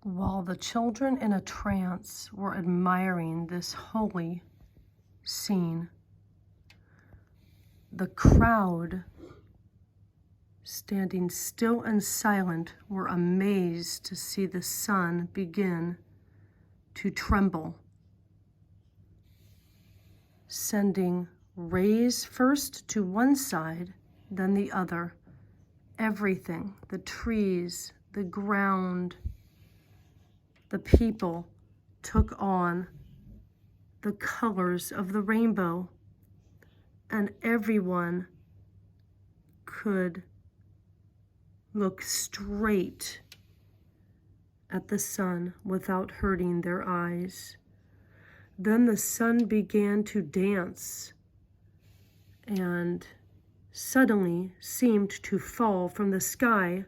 While the children in a trance were admiring this holy scene, the crowd, standing still and silent, were amazed to see the sun begin to tremble, sending rays first to one side, then the other. Everything, the trees, the ground, the people, took on the colors of the rainbow, and everyone could look straight at the sun without hurting their eyes. Then the sun began to dance and suddenly seemed to fall from the sky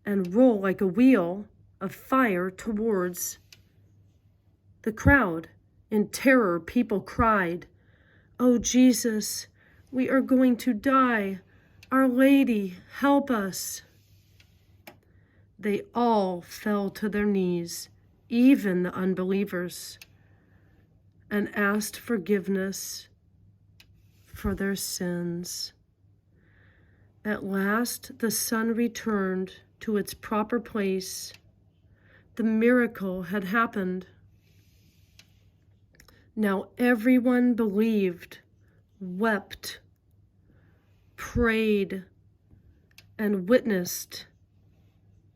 and roll like a wheel of fire towards the crowd. In terror, people cried, "Oh, Jesus, we are going to die. Our Lady, help us." They all fell to their knees, even the unbelievers, and asked forgiveness for their sins. At last, the sun returned to its proper place. The miracle had happened. Now everyone believed, wept, prayed, and witnessed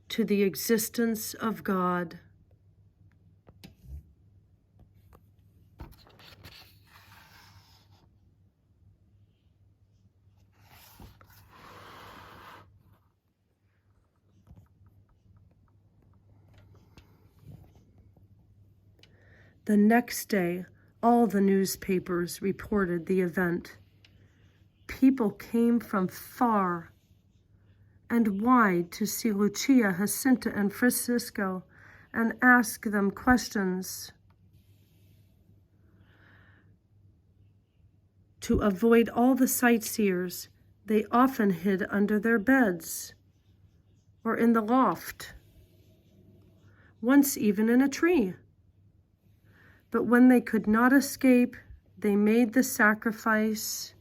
to the existence of God. The next day, all the newspapers reported the event. People came from far and wide to see Lucia, Jacinta, and Francisco and ask them questions. To avoid all the sightseers, they often hid under their beds or in the loft, once even in a tree. But when they could not escape, they made the sacrifice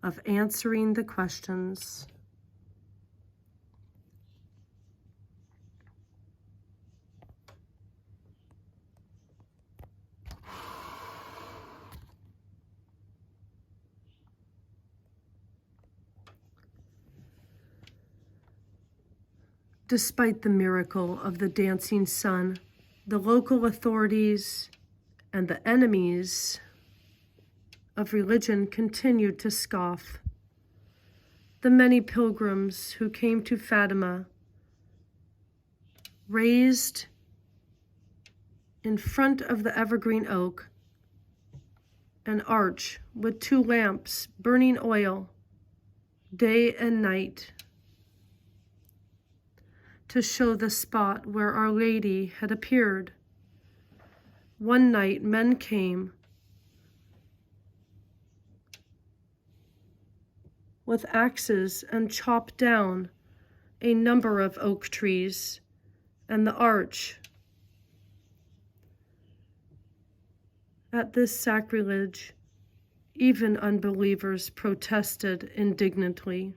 of answering the questions. Despite the miracle of the dancing sun, the local authorities and the enemies of religion continued to scoff. The many pilgrims who came to Fatima raised in front of the evergreen oak an arch with 2 lamps burning oil day and night to show the spot where Our Lady had appeared. One night, men came with axes and chopped down a number of oak trees and the arch. At this sacrilege, even unbelievers protested indignantly.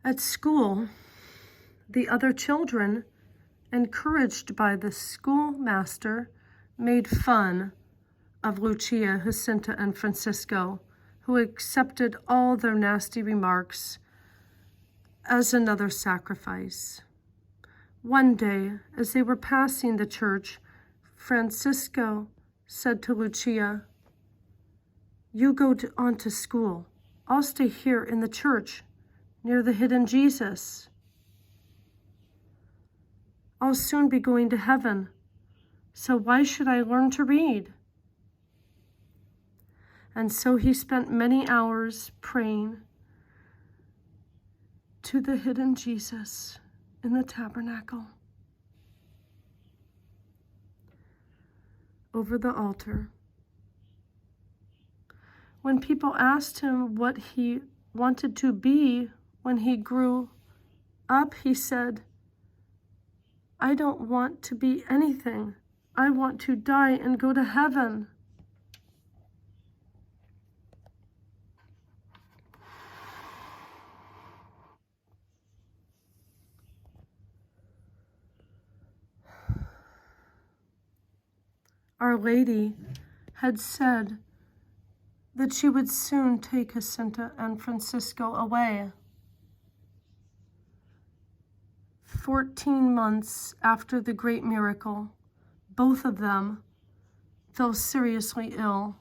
At school, the other children, encouraged by the schoolmaster, made fun of Lucia, Jacinta, and Francisco, who accepted all their nasty remarks as another sacrifice. One day, as they were passing the church, Francisco said to Lucia, "You go on to school. I'll stay here in the church near the hidden Jesus. I'll soon be going to heaven, so why should I learn to read?" And so he spent many hours praying to the hidden Jesus in the tabernacle. over the altar. When people asked him what he wanted to be when he grew up, he said, "I don't want to be anything. I want to die and go to heaven." Our Lady had said that she would soon take Jacinta and Francisco away. 14 months after the great miracle, both of them fell seriously ill.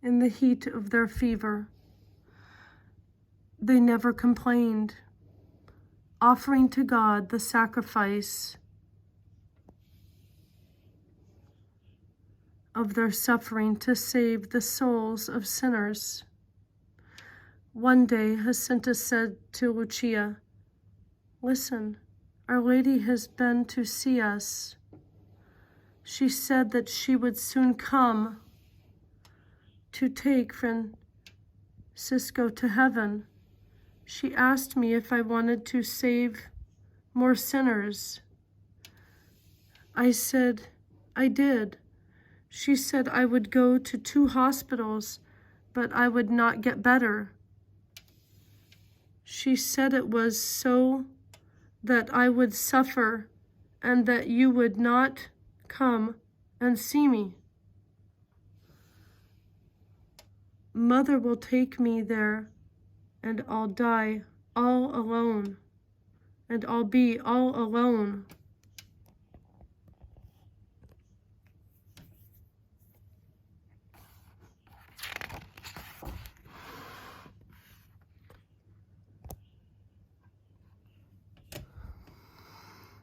In the heat of their fever, they never complained, offering to God the sacrifice of their suffering to save the souls of sinners. One day, Jacinta said to Lucia, "Listen, Our Lady has been to see us. She said that she would soon come to take Francisco to heaven. She asked me if I wanted to save more sinners. I said I did. She said I would go to 2 hospitals, but I would not get better. She said it was so that I would suffer and that you would not come and see me. Mother will take me there, and I'll die all alone, and I'll be all alone."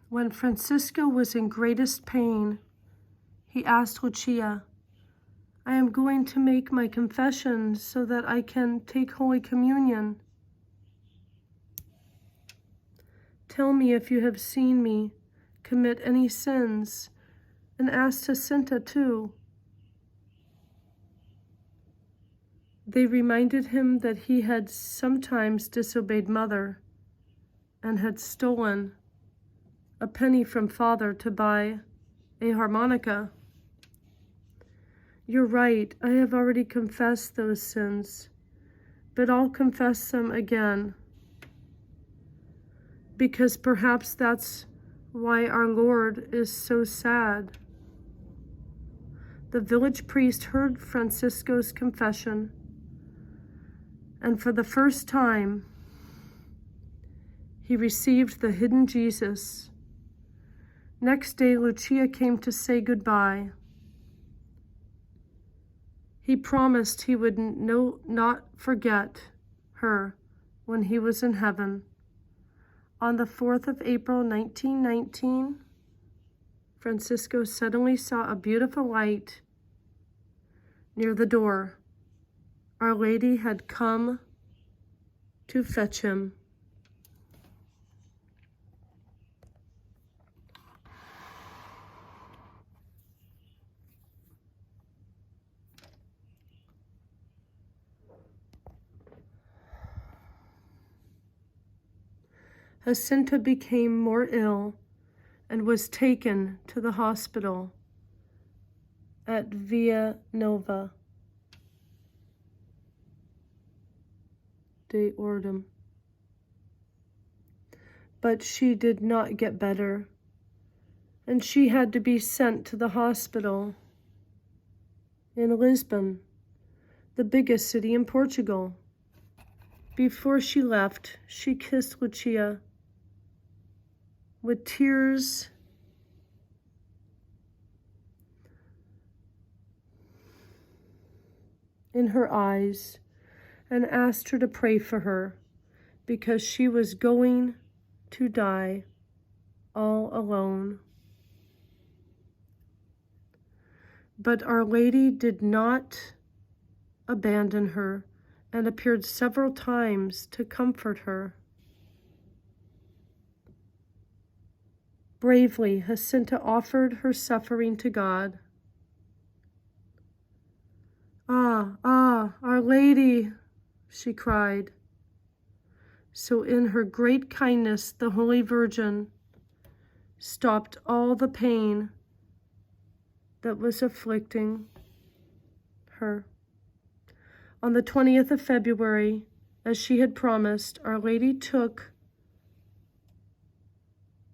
When Francisco was in greatest pain, he asked Lucia, "I am going to make my confession so that I can take Holy Communion. Tell me if you have seen me commit any sins," and asked Jacinta too. They reminded him that he had sometimes disobeyed Mother and had stolen a penny from Father to buy a harmonica. "You're right, I have already confessed those sins, but I'll confess them again, because perhaps that's why our Lord is so sad." The village priest heard Francisco's confession, and for the first time, he received the hidden Jesus. Next day, Lucia came to say goodbye. He promised he would not forget her when he was in heaven. On the 4th of April, 1919, Francisco suddenly saw a beautiful light near the door. Our Lady had come to fetch him. Jacinta became more ill and was taken to the hospital at Villanova de Ordem. But she did not get better, and she had to be sent to the hospital in Lisbon, the biggest city in Portugal. Before she left, she kissed Lucia with tears in her eyes and asked her to pray for her, because she was going to die all alone. But Our Lady did not abandon her and appeared several times to comfort her. Bravely, Jacinta offered her suffering to God. "Ah, Our Lady," she cried. So in her great kindness, the Holy Virgin stopped all the pain that was afflicting her. On the 20th of February, as she had promised, Our Lady took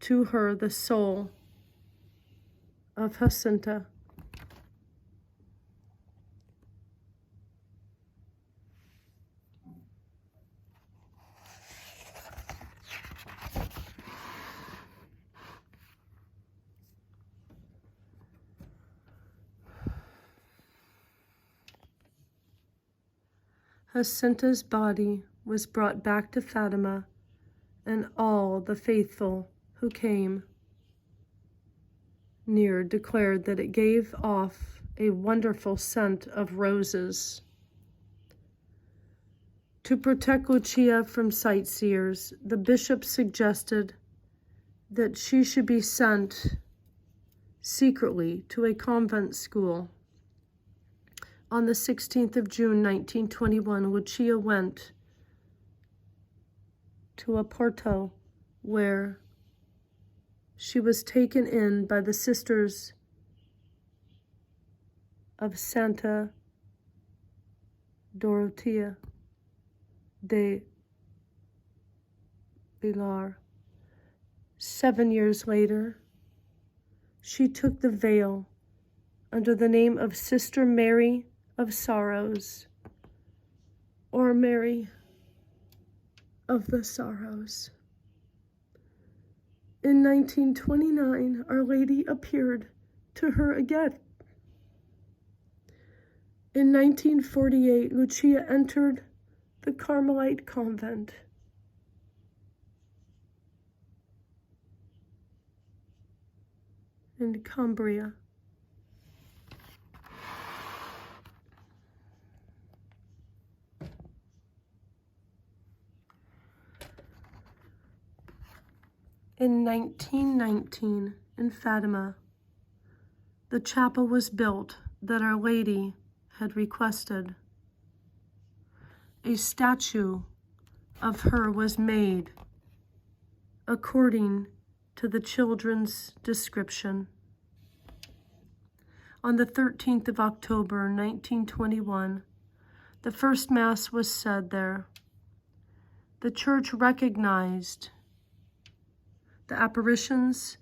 to her the soul of Jacinta. Jacinta's body was brought back to Fatima, and all the faithful who came near declared that it gave off a wonderful scent of roses. To protect Lucia from sightseers, the bishop suggested that she should be sent secretly to a convent school. On the 16th of June, 1921, Lucia went to Oporto, where she was taken in by the Sisters of Santa Dorotea de Vilar. 7 years later, she took the veil under the name of Sister Mary of Sorrows, or Mary of the Sorrows. In 1929, Our Lady appeared to her again. In 1948, Lucia entered the Carmelite convent. In Cambria. In 1919, in Fatima, the chapel was built that Our Lady had requested. A statue of her was made according to the children's description. On the 13th of October, 1921, the first Mass was said there. The Church recognized the apparitions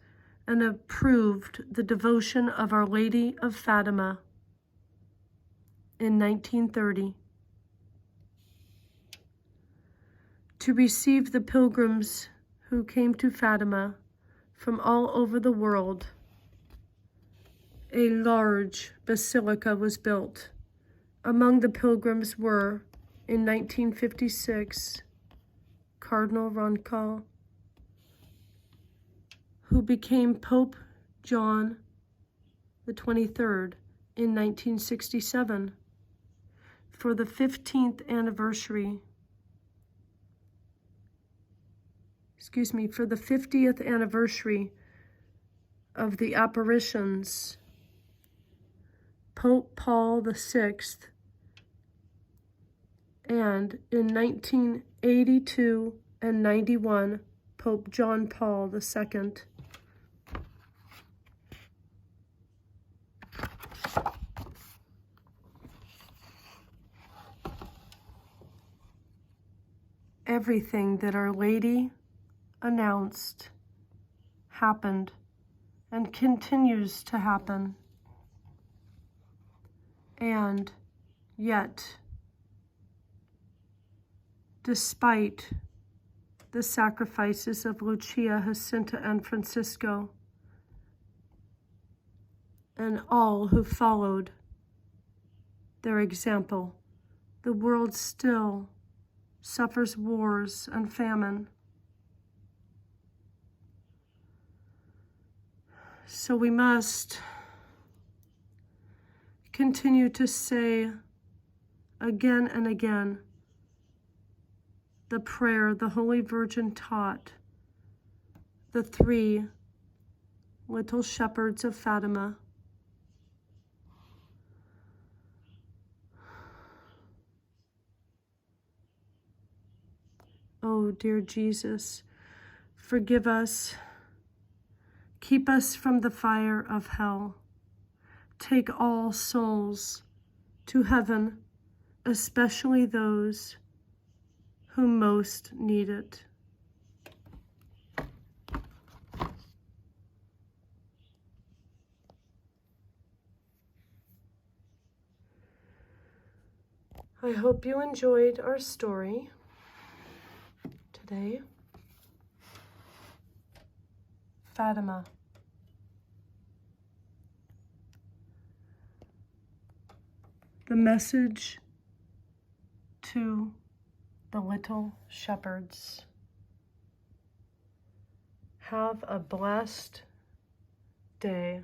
and approved the devotion of Our Lady of Fatima in 1930. To receive the pilgrims who came to Fatima from all over the world, a large basilica was built. Among the pilgrims were, in 1956, Cardinal Roncal, who became Pope John the 23rd in 1967 for the 15th anniversary, for the 50th anniversary of the apparitions. Pope Paul VI, and in 1982 and 91, Pope John Paul II. Everything that Our Lady announced happened and continues to happen. And yet, despite the sacrifices of Lucia, Jacinta, and Francisco, and all who followed their example, the world still suffers wars and famine. So we must continue to say again and again the prayer the Holy Virgin taught the 3 little shepherds of Fatima. Oh, dear Jesus, forgive us, keep us from the fire of hell, take all souls to heaven, especially those who most need it. I hope you enjoyed our story today. Fatima. The message to the little shepherds. Have a blessed day.